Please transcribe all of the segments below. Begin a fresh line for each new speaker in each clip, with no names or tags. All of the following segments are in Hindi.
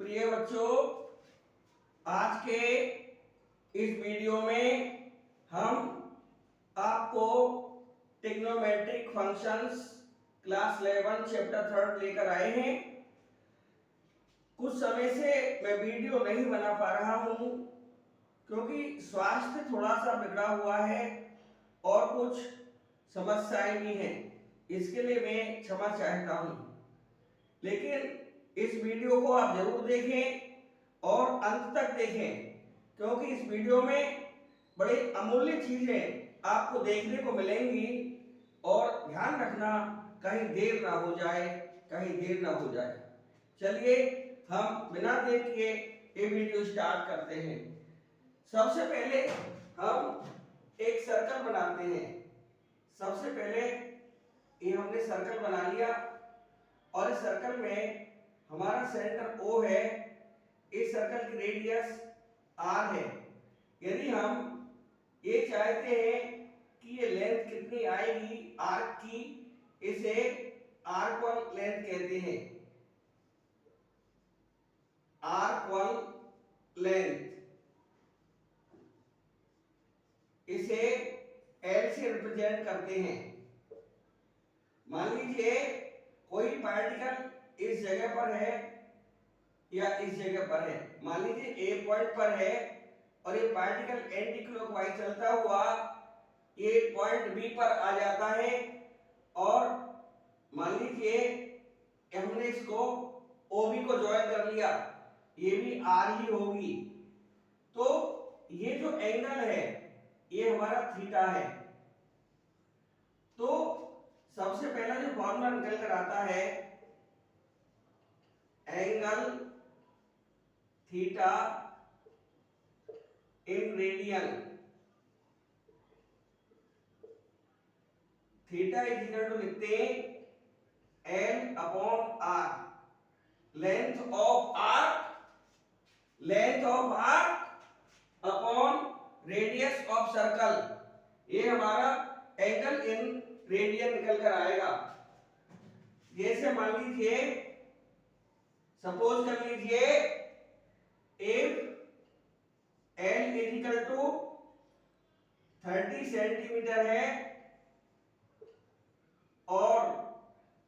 प्रिय बच्चों, आज के इस वीडियो में हम आपको ट्रिग्नोमेट्रिक फंक्शंस क्लास 11 चैप्टर 3 लेकर आए हैं। कुछ समय से मैं वीडियो नहीं बना पा रहा हूं क्योंकि स्वास्थ्य थोड़ा सा बिगड़ा हुआ है और कुछ समस्याएं भी हैं। इसके लिए मैं क्षमा चाहता हूं, लेकिन इस वीडियो को आप जरूर देखें और अंत तक देखें, क्योंकि इस वीडियो में बड़ी अमूल्य चीजें आपको देखने को मिलेंगी। और ध्यान रखना, कहीं देर ना हो जाए, कहीं देर ना हो जाए। चलिए हम बिना देर किए ये वीडियो स्टार्ट करते हैं। सबसे पहले हम एक सर्कल बनाते हैं। सबसे पहले ये हमने सर्कल बना लिया और इस सर्कल में हमारा सेंटर O है। इस सर्कल की रेडियस R है। यदि हम ये चाहते हैं कि ये लेंथ कितनी आएगी आर्क की, इसे आर्क लेंथ कहते हैं। आर्क लेंथ, इसे L से रिप्रेजेंट करते हैं। मान लीजिए कोई पार्टिकल इस जगह पर है या इस जगह पर है। मान लीजिए A पॉइंट पर है और ये पार्टिकल एंटी क्लॉकवाइज चलता हुआ ये पॉइंट B पर आ जाता है और मान लीजिए हमने इसको OB को ज्वाइन कर लिया, ये भी R ही होगी। तो ये जो एंगल है ये हमारा थीटा है। तो सबसे पहला जो फॉर्मूला निकल कर आता है, angle theta in radian, theta is equal to लिखते हैं L upon R, length of arc upon radius of circle. ये हमारा एंगल इन रेडियन निकल कर आएगा। जैसे मान लीजिए, सपोज कर लीजिए if L is equal to 30 centimetre है और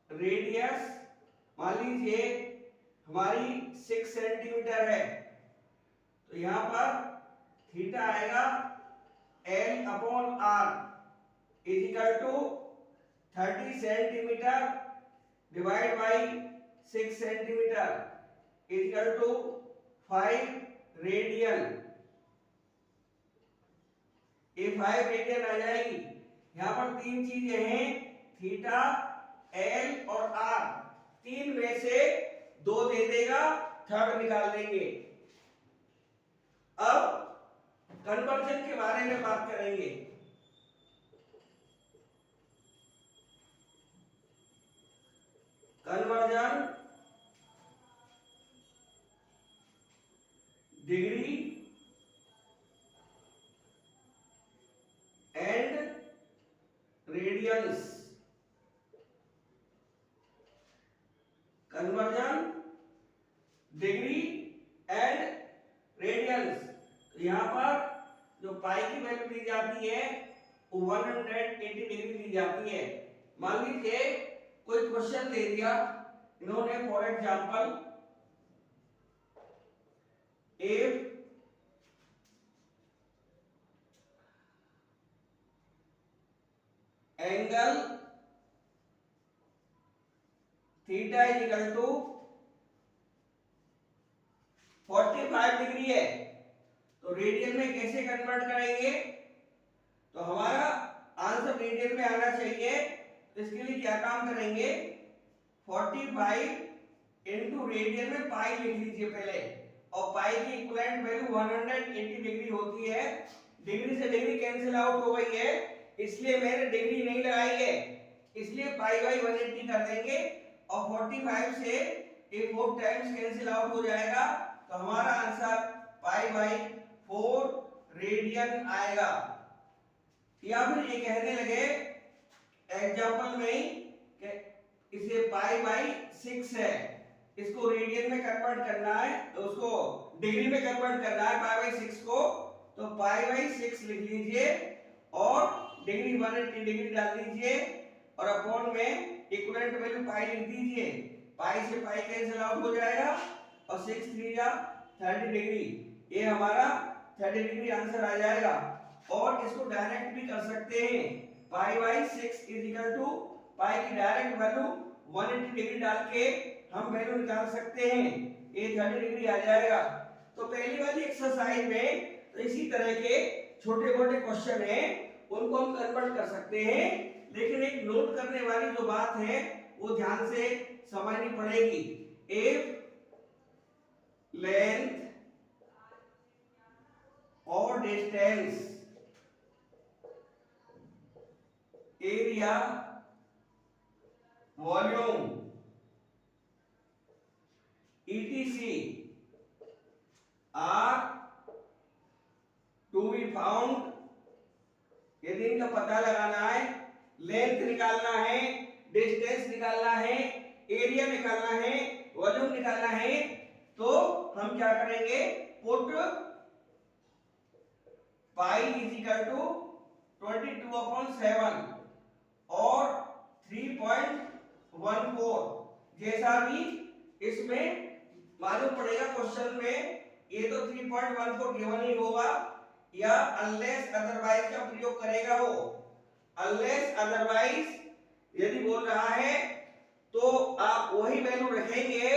रेडियस मान लीजिए हमारी 6 सेंटीमीटर है, तो यहां पर थीटा आएगा L upon R is equal to 30 centimetre divide by 6 centimetre is equal to 5 radian. ये 5 रेडियन आ जाएगी। यहां पर तीन चीजें हैं, थीटा, L और R। तीन में से दो दे देगा, थर्ड निकाल देंगे। अब कन्वर्जन के बारे में बात करेंगे। Conversion degree and radians. Conversion degree and radians. तो यहां पर जो पाई की वैल्यू दी जाती है वो 180 डिग्री दी जाती है। मान लीजिए कोई क्वेश्चन दे दिया इन्होंने, for example if angle theta is equal to 45 degree है, तो रेडियन में कैसे कन्वर्ट करेंगे? तो हमारा आंसर रेडियन में आना चाहिए। तो इसके लिए क्या काम करेंगे, 45 इंटू रेडियन में पाई लिख लीजिए पहले, और पाई की इक्विवेलेंट वैल्यू 180 डिग्री होती है। डिग्री से डिग्री कैंसिल आउट हो गई है, इसलिए मैंने डिग्री नहीं लगाई है, इसलिए पाई बाई 180 कर देंगे और 45 से ये 4 टाइम्स कैंसिल आउट हो जाएगा। तो हमारा आंसर पाई बाई 4 रेडियन आएगा। या फिर ये कहने लगे एग्जांपल में कि इसे पाई बाई 6 है, इसको रेडियन में कन्वर्ट करना है, उसको डिग्री में कन्वर्ट करना है पाई बाई 6 को, तो पाई बाई 6 लिख लीजिए और डिग्री 180 डिग्री डाल दीजिए और अपॉन में इक्विवेलेंट वैल्यू पाई लिख दीजिए। पाई से पाई कैंसिल आउट हो जाएगा और 6 3 या 30 डिग्री, ये हमारा 30 डिग्री आंसर आ जाएगा। और इसको डायरेक्ट भी कर सकते हैं, pi by 6 is equal to pi की डायरेक्ट वैल्यू 180 डिग्री डाल के हम वैल्यू निकाल सकते हैं, ये 30 डिग्री आ जाएगा। तो पहली वाली एक्सरसाइज में तो इसी तरह के छोटे मोटे क्वेश्चन हैं, उनको हम कन्वर्ट कर सकते हैं, लेकिन एक नोट करने वाली जो बात है वो ध्यान से समझनी पड़ेगी। इफ लेंथ और distance, area, volume, etc are to be found, यदि इनका पता लगाना है, लेंथ निकालना है, डिस्टेंस निकालना है, एरिया निकालना है, वॉल्यूम निकालना है, तो हम क्या करेंगे, put pi is equal to 22/7 और 3.14, जैसा भी इसमें मालूम पड़ेगा क्वेश्चन में, ये तो 3.14 गिवन ही होगा, या अनलेस अदरवाइज का प्रयोग करेगा वो। अनलेस अदरवाइज यदि बोल रहा है तो आप वही वैल्यू रखेंगे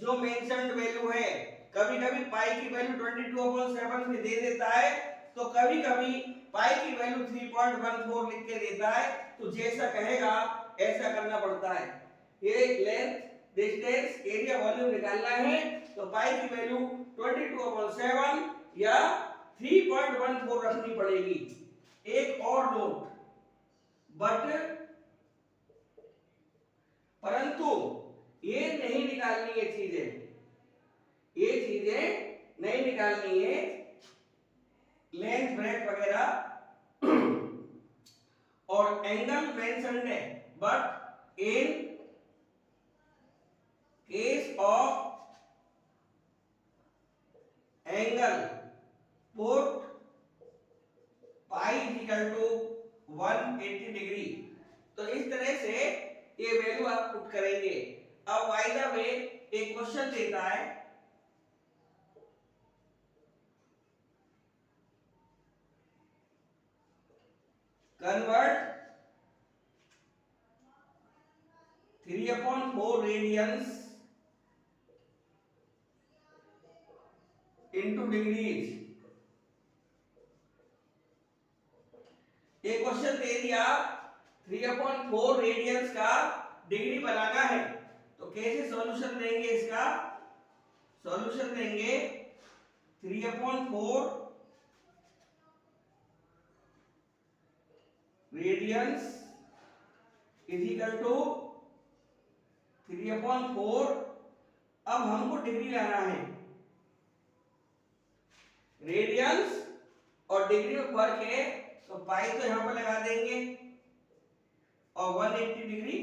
जो मेंशन्ड वैल्यू है। कभी कभी पाई की वैल्यू 22/7 में दे देता है, तो कभी कभी पाई की वैल्यू 3.14 लिख के देता है, तो जैसा कहेगा ऐसा करना पड़ता है। ये लेंथ, डिस्टेंस, एरिया, वॉल्यूम निकालना है तो पाई की वैल्यू 22/7 या 3.14 रखनी पड़ेगी। एक और नोट, बट परंतु ये नहीं निकालनी है चीजें, ये चीजें नहीं निकालनी है, लेंथ, ब्रेथ वगैरह और एंगल मेंशन्ड है, but in case of angle put pi is equal to 180 degree. तो इस तरह से ये वैल्यू आप पुट करेंगे। अब वाइदा में एक क्वेश्चन देता है, कन्वर्ट 3/4 रेडियंस into डिग्रीज। एक क्वेश्चन दे दिया 3/4 रेडियंस का डिग्री बनाना है, तो कैसे सॉल्यूशन देंगे इसका? सॉल्यूशन देंगे 3/4 रेडियंस इज इक्वल टू 3/4, अब हमको डिग्री लाना है, रेडियंस और डिग्री में फर्क है, तो पाई तो यहां पर लगा देंगे और 180 डिग्री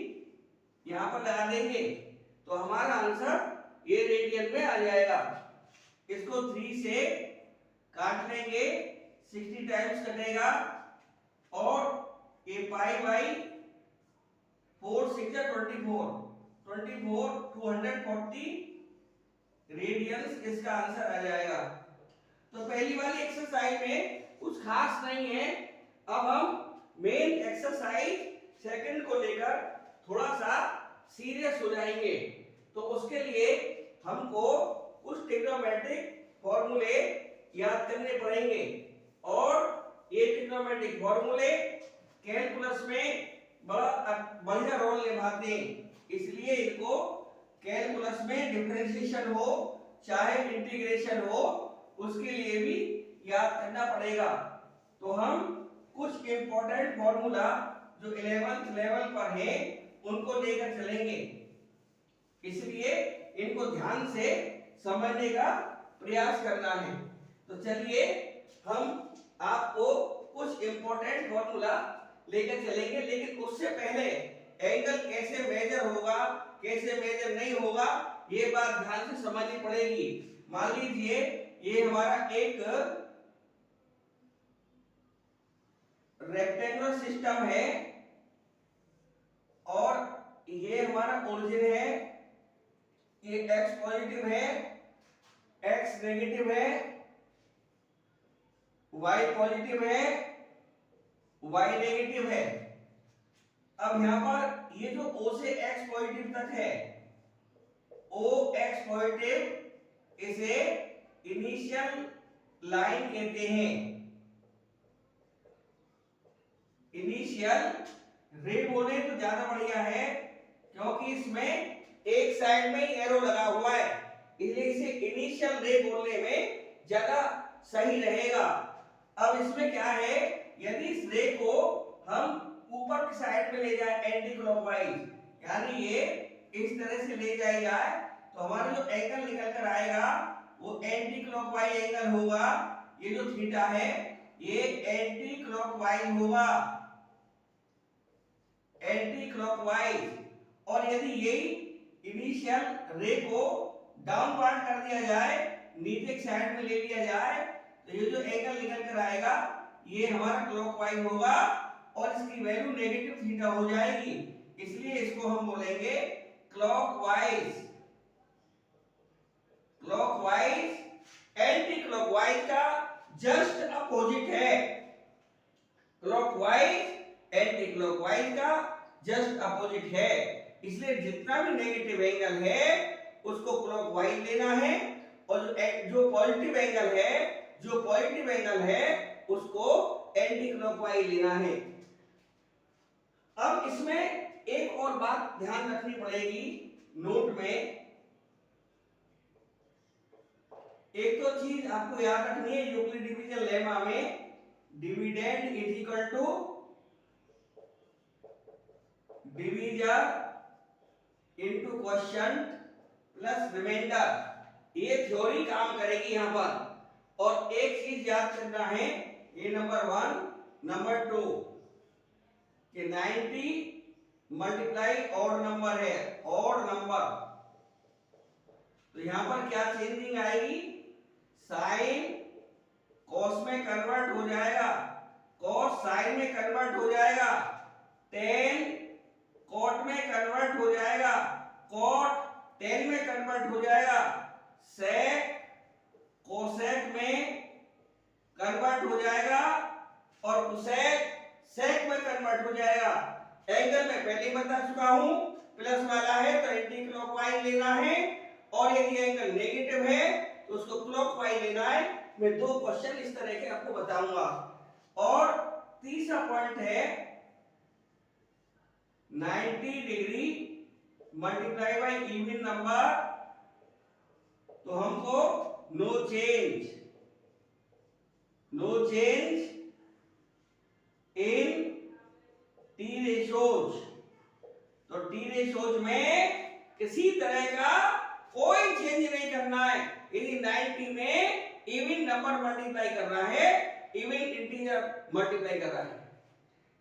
यहां पर लगा देंगे, तो हमारा आंसर ये रेडियन में आ जाएगा। इसको 3 से काट लेंगे, 60 टाइम्स कटेगा और ये पाई बाई 4 6 24 240 रेडियंस इसका आंसर आ जाएगा। तो पहली वाली एक्सरसाइज में कुछ खास नहीं है। अब हम मेन एक्सरसाइज सेकंड को लेकर थोड़ा सा सीरियस हो जाएंगे, तो उसके लिए हमको कुछ ट्रिग्नोमेट्रिक फॉर्मूले याद करने पड़ेंगे, और ये ट्रिग्नोमेट्रिक फॉर्मूले कैलकुलस में बढ़िया रोल निभाते हैं, इसलिए इनको कैलकुलस में डिफरेंशिएशन हो चाहे इंटीग्रेशन हो उसके लिए भी याद करना पड़ेगा। तो हम कुछ इंपॉर्टेंट फॉर्मूला जो 11th लेवल पर है उनको लेकर चलेंगे, इसलिए इनको ध्यान से समझने का प्रयास करना है। तो चलिए हम आपको कुछ इंपॉर्टेंट फॉर्मूला लेकर चलेंगे, लेकिन उससे पहले एंगल कैसे मेजर होगा, कैसे मेजर नहीं होगा, ये बात ध्यान से समझनी पड़ेगी। मान लीजिए ये हमारा एक रेक्टेंगुलर सिस्टम है और ये हमारा ओरिजिन है, ये x पॉजिटिव है, x नेगेटिव है, y पॉजिटिव है, y नेगेटिव है। अब यहां पर ये जो O से x पॉजिटिव तक है, O x पॉजिटिव, इसे इनिशियल लाइन कहते हैं। इनिशियल रे बोले तो ज्यादा बढ़िया है, क्योंकि इसमें एक साइड में ही एरो लगा हुआ है, इसलिए इसे इनिशियल रे बोलने में ज्यादा सही रहेगा। अब इसमें क्या है, यदि इस रे को हम ऊपर की साइड में ले जाए एंटी क्लॉकवाइज, यानी ये इस तरह से ले जाए तो हमारा जो एंगल निकल कर आएगा वो एंटी क्लॉकवाइज एंगल होगा। ये जो थीटा है ये एंटी क्लॉकवाइज होगा, एंटी क्लॉकवाइज। और यदि यही इनिशियल रे को डाउनवर्ड कर दिया जाए, नीचे की साइड में ले लिया जाए, तो ये जो एंगल निकल कर आएगा ये हमारा क्लॉकवाइज होगा और इसकी वैल्यू नेगेटिव थीटा हो जाएगी, इसलिए इसको हम बोलेंगे क्लॉकवाइज। क्लॉकवाइज एंटी क्लॉकवाइज का जस्ट अपोजिट है। क्लॉकवाइज एंटी क्लॉकवाइज का जस्ट अपोजिट है, इसलिए जितना भी नेगेटिव एंगल है उसको क्लॉकवाइज लेना है और जो पॉजिटिव एंगल है उसको एंटी क्लॉकवाइज लेना है। अब इसमें एक और बात ध्यान रखनी पड़ेगी नोट में। एक तो चीज आपको याद रखनी है, यूक्लिड डिवीजन लेमा में dividend is equal to divisor into quotient plus remainder. ये थ्योरी काम करेगी यहां पर। और एक चीज याद करना है, ये नंबर 1 नंबर 2 कि 90 मल्टीप्लाई ऑड नंबर है, ऑड नंबर, तो यहां पर क्या चेंजिंग आएगी, साइन कॉस में कन्वर्ट हो जाएगा, कॉस साइन में कन्वर्ट हो जाएगा, टेन कॉट में कन्वर्ट हो जाएगा, कॉट टेन में कन्वर्ट हो जाएगा, सेक कोसेक में कन्वर्ट हो जाएगा और कोसेक सेक में कन्वर्ट हो जाएगा। एंगल में पहले बता चुका हूं, प्लस वाला है तो एंटी क्लॉकवाइज लेना है और यदि एंगल नेगेटिव है तो उसको क्लॉकवाइज लेना है। मैं 2 क्वेश्चन इस तरह के आपको बताऊंगा। और तीसरा पॉइंट है 90 degree multiply by even number, तो हमको no change in T ratios, तो टी रेशोज में किसी तरह का कोई चेंज नहीं करना है। यदि 90 में इवन नंबर मल्टीप्लाई कर रहा है, इवन इंटीजर मल्टीप्लाई कर रहा है,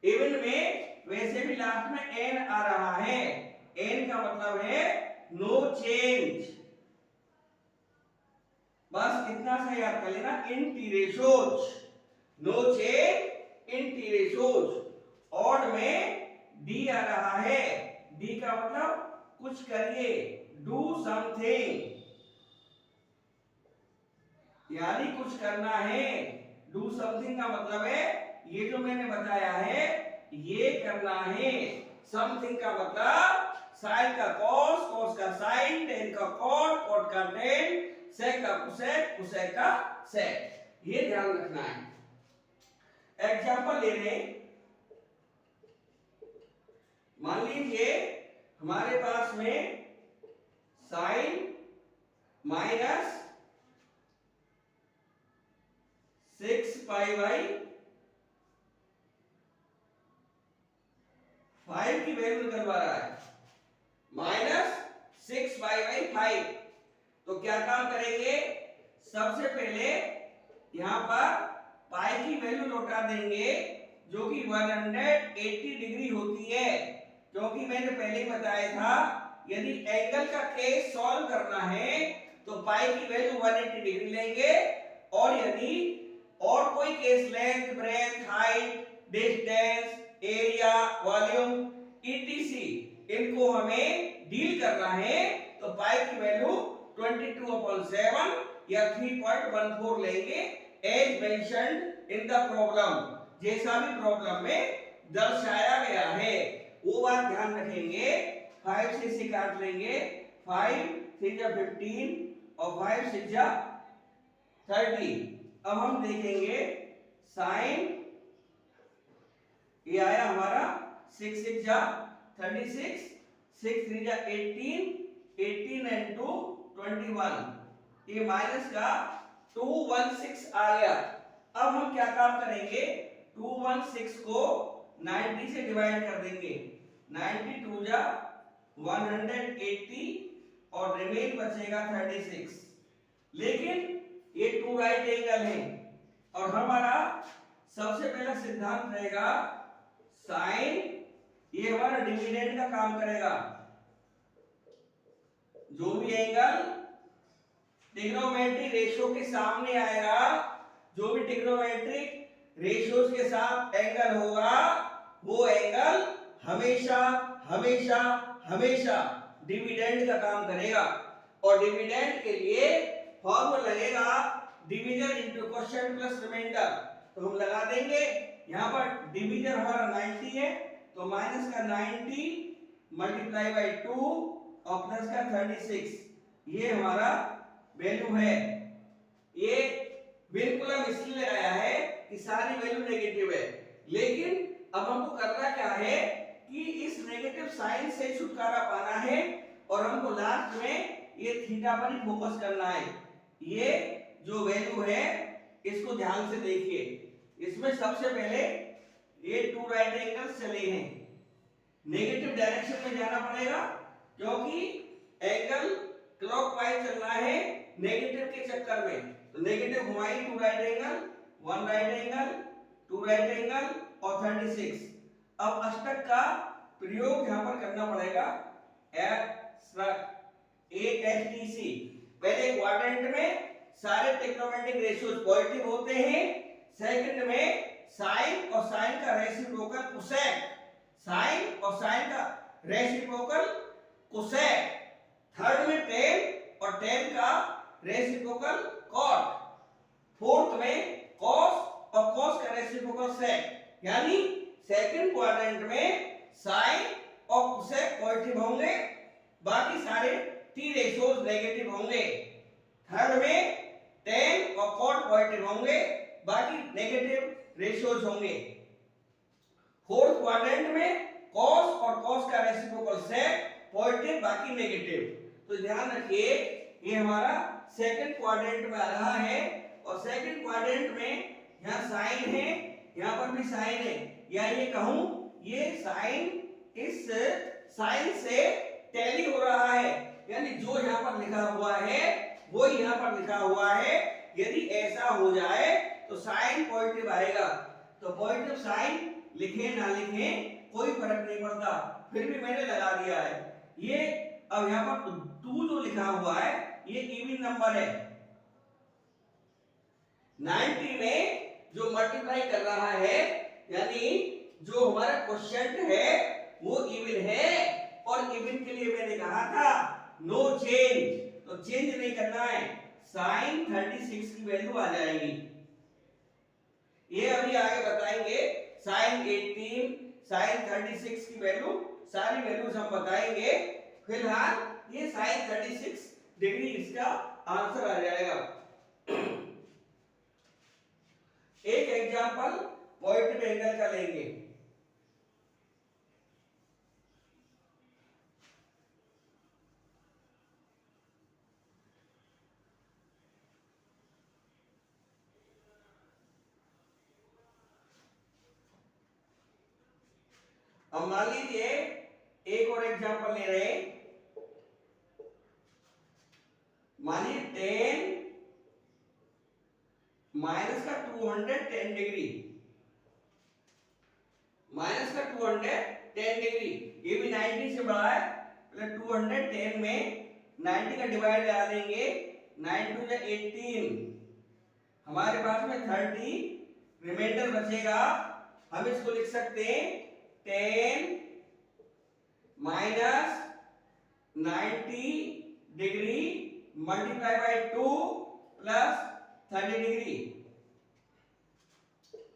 इवन में वैसे भी लास्ट में एन आ रहा है, एन का मतलब है नो चेंज। बस इतना सा याद कर लेना, in T ratios, no change in T ratios. Odd में डी आ रहा है, डी का मतलब कुछ करिए, डू समथिंग, यानी कुछ करना है। डू समथिंग का मतलब है ये जो मैंने बताया है ये करना है। समथिंग का मतलब साइन का कॉस, कॉस का साइन, टेन का कॉट, कॉट का टेन, सेक का कोसेक, कोसेक का सेक, ये ध्यान रखना है। एग्जांपल ले लें, मान लीजिए हमारे पास में साइन माइनस 6 पाई बाई 5 की वैल्यू निकलवा रहा है, माइनस 6 पाई बाई 5। तो क्या काम करेंगे, सबसे पहले यहां पर पाई की वैल्यू लौटा देंगे जो कि 180 डिग्री होती है, क्योंकि मैंने पहले ही बताया था यदि एंगल का केस सॉल्व करना है तो पाई की वैल्यू 180 डिग्री लेंगे, और यदि और कोई case length, breadth, height, distance, area, volume etc इनको हमें डील करना है तो पाई की वैल्यू 22/7 या 3.14 लेंगे as mentioned in the problem, जैसा भी प्रॉब्लम में दर्शाया गया है वो बात ध्यान रखेंगे। 5 से इसे काट लेंगे, 5 3 जा 15 और 5 6 जा 30। अब हम देखेंगे साइन, ये आया हमारा 6 6 जा 36, 6 3 जा 18, 18 and 2 21, ये माइनस का 216 आ गया। अब हम क्या काम करेंगे, 216 को 90 से डिवाइड कर देंगे, 92 जा 180 और रिमेन बचेगा 36। लेकिन ये 2 राइट एंगल है और हमारा सबसे पहला सिद्धांत रहेगा साइन, ये हमारा डिविडेंड का काम करेगा। जो भी एंगल ट्रिग्नोमेट्रिक रेशियो के सामने आएगा, जो भी ट्रिग्नोमेट्रिक रेशियोज के साथ एंगल होगा, वो एंगल हमेशा हमेशा हमेशा डिविडेंड का काम करेगा। और डिविडेंड के लिए फॉर्मूला लगेगा division into quotient plus remainder. तो हम लगा देंगे, यहां पर डिवीजन हमारा 90 है तो माइनस का 90 मल्टीप्लाई बाय 2 और प्लस का 36, ये हमारा वैल्यू है। ये बिल्कुल हम इसलिए लगाया है कि सारी वैल्यू नेगेटिव है, लेकिन अब हमको करना क्या है कि इस नेगेटिव साइन से छुटकारा पाना है और हमको लास्ट में ये थीटा पर ही फोकस करना है। ये जो वैल्यू है इसको ध्यान से देखिए, इसमें सबसे पहले ये 2 राइट एंगल्स चले हैं, नेगेटिव डायरेक्शन में जाना पड़ेगा क्योंकि एंगल क्लॉकवाइज चलना है नेगेटिव के चक्कर में। तो नेगेटिव घुमाई 2 right angle, 1 right angle, 2 right angle और 36। अब अष्टक का प्रयोग यहां पर करना पड़ेगा, ASTC। पहले क्वाड्रेंट में सारे ट्रिग्नोमेट्रिक रेशियोज पॉजिटिव होते हैं, सेकंड में साइन और साइन का रेसिप्रोकल कोसेक, साइन और साइन का रेसिप्रोकल कोसेक, थर्ड में टेन और टेन का रेसिप्रोकल कॉट, फोर्थ में कॉस और कॉस का रेसिप्रोकल सेक। यानी सेकंड क्वाड्रेंट में साइन और कोसेक पॉजिटिव होंगे, बाकी सारे टी रेशियोज नेगेटिव होंगे। थर्ड में टेन और कॉट पॉजिटिव होंगे, बाकी नेगेटिव रेशियोज होंगे। फोर्थ क्वाड्रेंट में कॉस और कॉस का रेसिप्रोकल सेक पॉजिटिव, बाकी नेगेटिव। तो ध्यान रखिए ये हमारा सेकंड क्वाड्रेंट में आ रहा है और सेकंड क्वाड्रेंट में यहाँ साइन है, यहाँ पर भी साइन है, या ये कहूं ये साइन इस साइन से टैली हो रहा है, यानी जो यहाँ पर लिखा हुआ है वो यहाँ पर लिखा हुआ है। यदि ऐसा हो जाए तो साइन पॉजिटिव आएगा, तो पॉजिटिव साइन लिखे ना लिखे कोई फर्क नहीं पड़ता, फिर भी मैंने लगा दिया है ये। अब यहाँ पर 2 जो लिखा हुआ है ये इवन नंबर है, 90 में जो मल्टीप्लाई कर रहा है यानी जो हमारा क्वोशिएंट है वो इवन है, और इवन के लिए मैंने कहा था नो चेंज, तो चेंज नहीं करना है, साइन 36 की वैल्यू आ जाएगी। ये अभी आगे बताएंगे साइन 18, साइन 36 की वैल्यू, सारी वैल्यूज हम बताएंगे। फिलहाल ये साइन 36 डिग्री इसका आंसर आ जाएगा। एक एग्जांपल पॉजिटिव एंगल का लेंगे, अब मान लीजिए एक और एग्जांपल ले रहे हैं, मानिए 10 माइनस का 210 डिग्री, माइनस का 210 डिग्री, ये भी 90 से बड़ा है, पहले 210 में 90 का डिवाइड लगा देंगे, 9 2 18, हमारे पास में 30 रिमाइंडर बचेगा। हम इसको लिख सकते हैं 10 minus 90 degree multiply bye 2 plus 30 degree.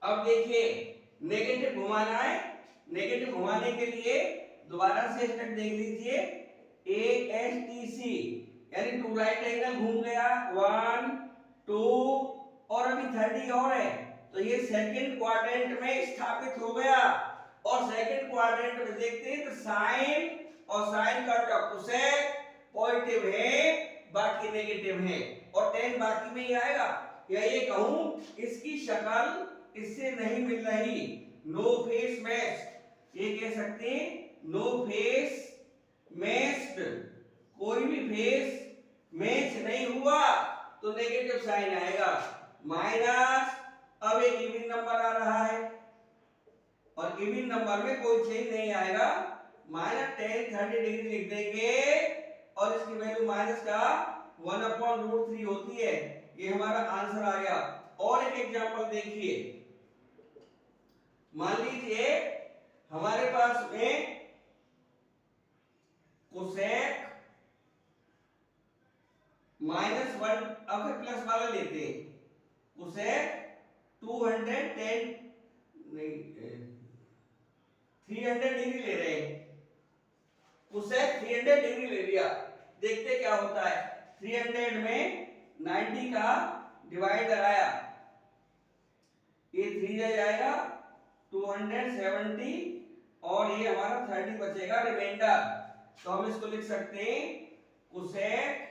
अब देखिए नेगेटिव घुमाना है, नेगेटिव घुमाने के लिए दोबारा से स्टेप देख लीजिए, ASTC यानी टू राइट एंगल घूम गया, 1 2 और अभी 30 और है, तो ये सेकंड क्वाड्रेंट में स्थापित हो गया। और सेकंड क्वाड्रेंट में देखते हैं तो साइन और साइन का कोसेक पॉजिटिव है, बाकी नेगेटिव है, और 10 बाकी में ही आएगा। या ये कहूं इसकी शक्ल इससे नहीं मिल रही, नो फेस मैच्ड, ये कह सकते हैं नो फेस मैच्ड, कोई भी फेस मैच नहीं हुआ तो नेगेटिव साइन आएगा। माइनस, अब एक इवन नंबर आ रहा है और इवन नंबर में कोई चेंज नहीं आएगा, माइनस 10 30 डिग्री लिख देंगे और इसकी वैल्यू माइनस का 1/√3 होती है। ये हमारा आंसर आ गया। और एक एग्जांपल देखिए, मान लीजिए हमारे पास में कोसेक -1, अब फिर प्लस वाला लेते हैं, कोसेक 210 नहीं 300 डिग्री ले रहे हैं, कोसेक 300 डिग्री ले लिया, देखते क्या होता है। 300 में 90 का डिवाइड लगाया, ये 3 जाएगा 270 और ये हमारा 30 बचेगा रिमाइंडर। तो हम इसको लिख सकते हैं cosec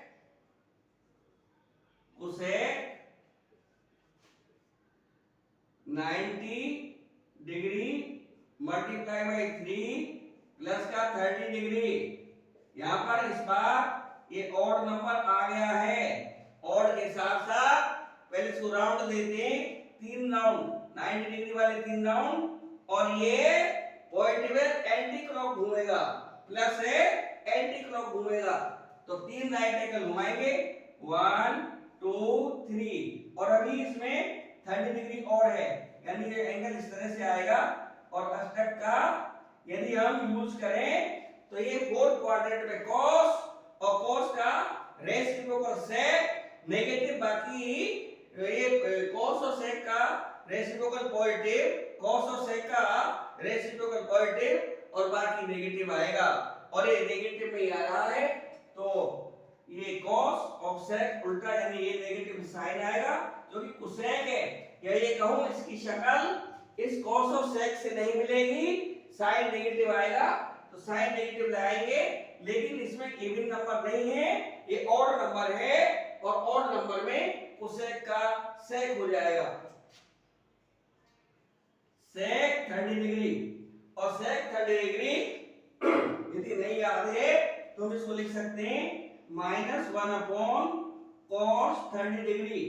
90 degree multiply bye 3 plus का 30 डिग्री। यहां पर इस बार ये ऑड नंबर आ गया है, ऑड के साथ साथ पहले इसको राउंड देते हैं, 3 राउंड 90 डिग्री वाले 3 राउंड, और ये पॉजिटिव एंटी क्लॉक घूमेगा, प्लस है एंटी क्लॉक घूमेगा, तो 3 राइट एंगल घुमाएंगे 1 2 3, और अभी इसमें 30 डिग्री और है, यानी ये एंगल इस तरह से आएगा। और अष्टक का यदि हम यूज करें तो ये फोर्थ क्वाड्रेंट में कॉस, और कॉस का रेसिप्रोकल सेक नेगेटिव, बाकी ये कॉस और सेक का रेसिप्रोकल पॉजिटिव, कॉस और सेक का रेसिप्रोकल पॉजिटिव और बाकी नेगेटिव आएगा, और ये नेगेटिव में ही आ रहा है, तो ये कॉस और सेक उल्टा, यानी ये नेगेटिव साइन आएगा जो कि कोसेक है। या ये कहूं इसकी शक्ल इस कॉस और सेक से नहीं मिलेगी, साइन नेगेटिव आएगा, तो साइन नेगेटिव लगाएंगे, लेकिन इसमें इवन नंबर नहीं है, ये ऑड नंबर है, और ऑड नंबर में कोसेक का सेक हो जाएगा, सेक 30 डिग्री, और सेक 30 डिग्री यदि नहीं याद है तो हम इसको लिख सकते हैं -1/cos 30 डिग्री,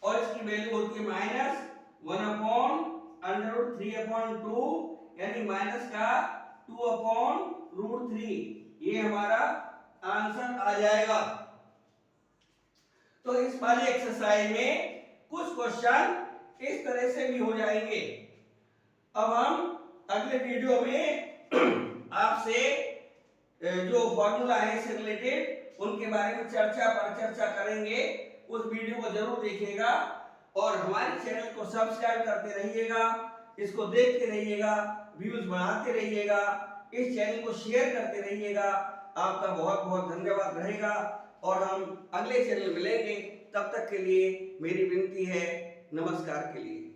और इसकी वैल्यू होती है -1/√3/2, यानी माइनस का 2/√3, ये हमारा आंसर आ जाएगा। तो इस वाले एक्सरसाइज में कुछ क्वेश्चन इस तरह से भी हो जाएंगे। अब हम अगले वीडियो में आपसे जो फॉर्मूला है इससे रिलेटेड उनके बारे में चर्चा करेंगे, उस वीडियो को जरूर देखिएगा, और हमारे चैनल को सब्सक्राइब करते रहिएगा, इसको देखते रहिएगा, व्यूज बढ़ाते रहिएगा, इस चैनल को शेयर करते रहिएगा। आपका बहुत बहुत धन्यवाद रहेगा, और हम अगले चैनल मिलेंगे, तब तक के लिए मेरी विनती है, नमस्कार के लिए।